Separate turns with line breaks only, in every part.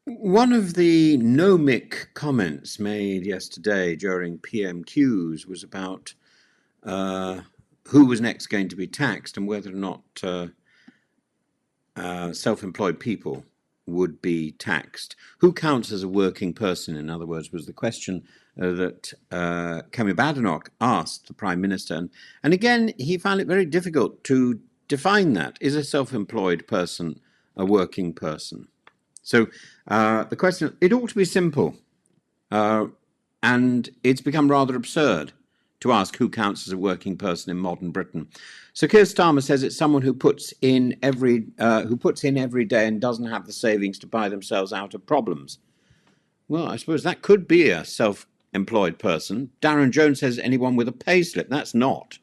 One of the no-mic comments made yesterday during PMQs was about uh, who was next going to be taxed and whether or not self-employed people would be taxed. Who counts as a working person, in other words, was the question that Kemi Badenoch asked the Prime Minister. And again, he found it very difficult to define that. Is a self-employed person a working person? So the question, it ought to be simple, and it's become rather absurd to ask who counts as a working person in modern Britain. So Keir Starmer says it's someone who puts in every day and doesn't have the savings to buy themselves out of problems. Well, I suppose that could be a self-employed person. Darren Jones says anyone with a payslip. That's not.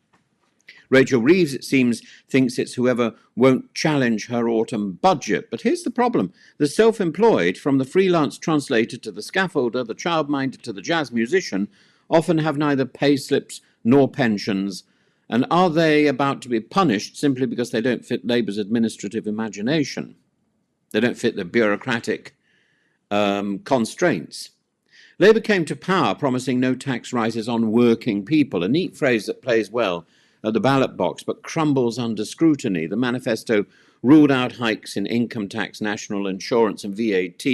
Rachel Reeves, it seems, thinks it's whoever won't challenge her autumn budget. But here's the problem. The self-employed, from the freelance translator to the scaffolder, the childminder to the jazz musician, often have neither payslips nor pensions. And are they about to be punished simply because they don't fit Labour's administrative imagination? They don't fit the bureaucratic constraints. Labour came to power promising no tax rises on working people, a neat phrase that plays well at the ballot box, but crumbles under scrutiny. The manifesto ruled out hikes in income tax, national insurance and VAT,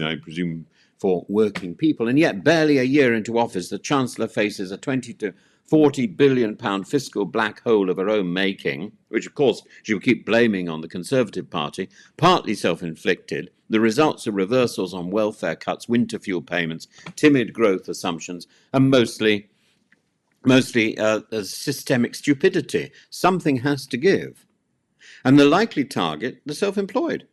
I presume for working people. And yet, barely a year into office, the Chancellor faces a 20 to 40 billion pound fiscal black hole of her own making, which of course she will keep blaming on the Conservative Party, partly self-inflicted. The results are reversals on welfare cuts, winter fuel payments, timid growth assumptions, and mostly systemic stupidity. Something has to give. And the likely target, the self-employed.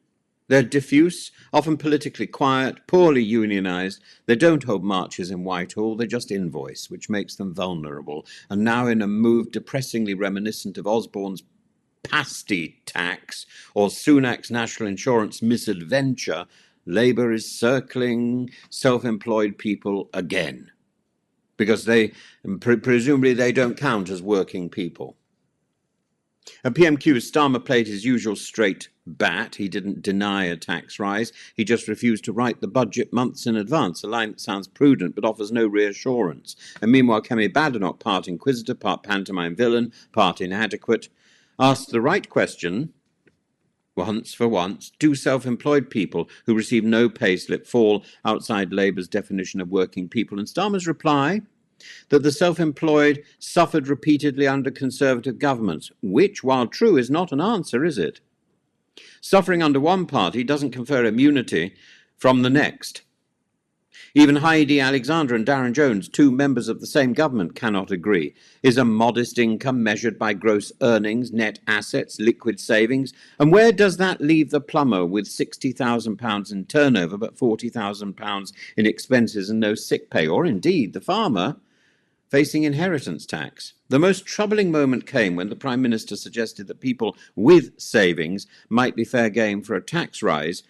They're diffuse, often politically quiet, poorly unionised. They don't hold marches in Whitehall, they just invoice, which makes them vulnerable. And now in a move depressingly reminiscent of Osborne's pasty tax or Sunak's national insurance misadventure, Labour is circling self-employed people again, because presumably they don't count as working people. At PMQ, Starmer played his usual straight bat. He didn't deny a tax rise. He just refused to write the budget months in advance, a line that sounds prudent but offers no reassurance. And meanwhile, Kemi Badenoch, part inquisitor, part pantomime villain, part inadequate, asked the right question, once for once: do self-employed people who receive no payslip fall outside Labour's definition of working people? And Starmer's reply, that the self-employed suffered repeatedly under Conservative governments, which, while true, is not an answer, is it? Suffering under one party doesn't confer immunity from the next. Even Heidi Alexander and Darren Jones, two members of the same government, cannot agree. Is a modest income measured by gross earnings, net assets, liquid savings? And where does that leave the plumber with £60,000 in turnover but £40,000 in expenses and no sick pay? Or indeed the farmer facing inheritance tax? The most troubling moment came when the Prime Minister suggested that people with savings might be fair game for a tax rise,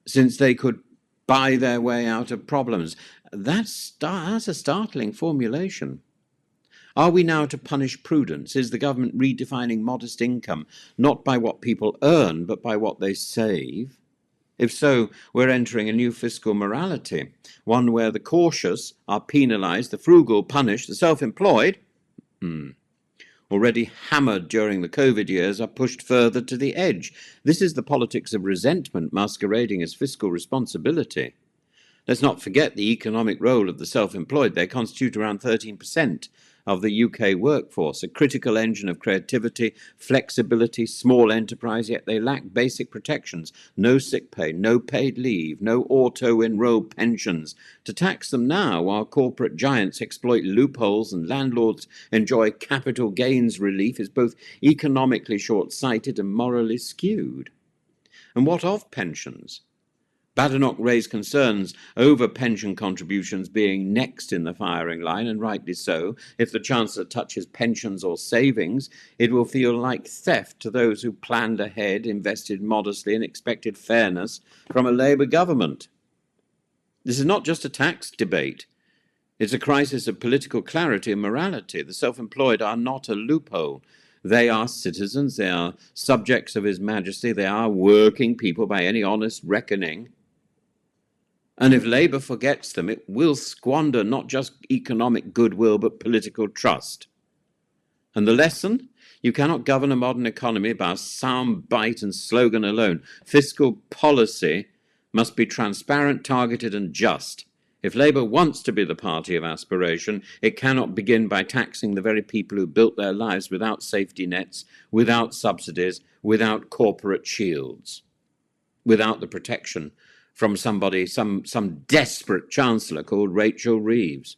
since they could buy their way out of problems. That's a startling formulation. Are we now to punish prudence? Is the government redefining modest income, not by what people earn, but by what they save? If so, we're entering a new fiscal morality, one where the cautious are penalised, the frugal punished, the self-employed, already hammered during the COVID years, are pushed further to the edge. This is the politics of resentment masquerading as fiscal responsibility. Let's not forget the economic role of the self-employed. They constitute around 13% of the UK workforce, a critical engine of creativity, flexibility, small enterprise, yet they lack basic protections: no sick pay, no paid leave, no auto-enrolled pensions. To tax them now while corporate giants exploit loopholes and landlords enjoy capital gains relief is both economically short-sighted and morally skewed. And what of pensions? Badenoch raised concerns over pension contributions being next in the firing line, and rightly so. If the Chancellor touches pensions or savings, it will feel like theft to those who planned ahead, invested modestly, and expected fairness from a Labour government. This is not just a tax debate. It's a crisis of political clarity and morality. The self-employed are not a loophole. They are citizens, they are subjects of His Majesty, they are working people by any honest reckoning. And if Labour forgets them, it will squander not just economic goodwill, but political trust. And the lesson? You cannot govern a modern economy by a sound bite and slogan alone. Fiscal policy must be transparent, targeted, and just. If Labour wants to be the party of aspiration, it cannot begin by taxing the very people who built their lives without safety nets, without subsidies, without corporate shields, without the protection from somebody, some desperate chancellor called Rachel Reeves.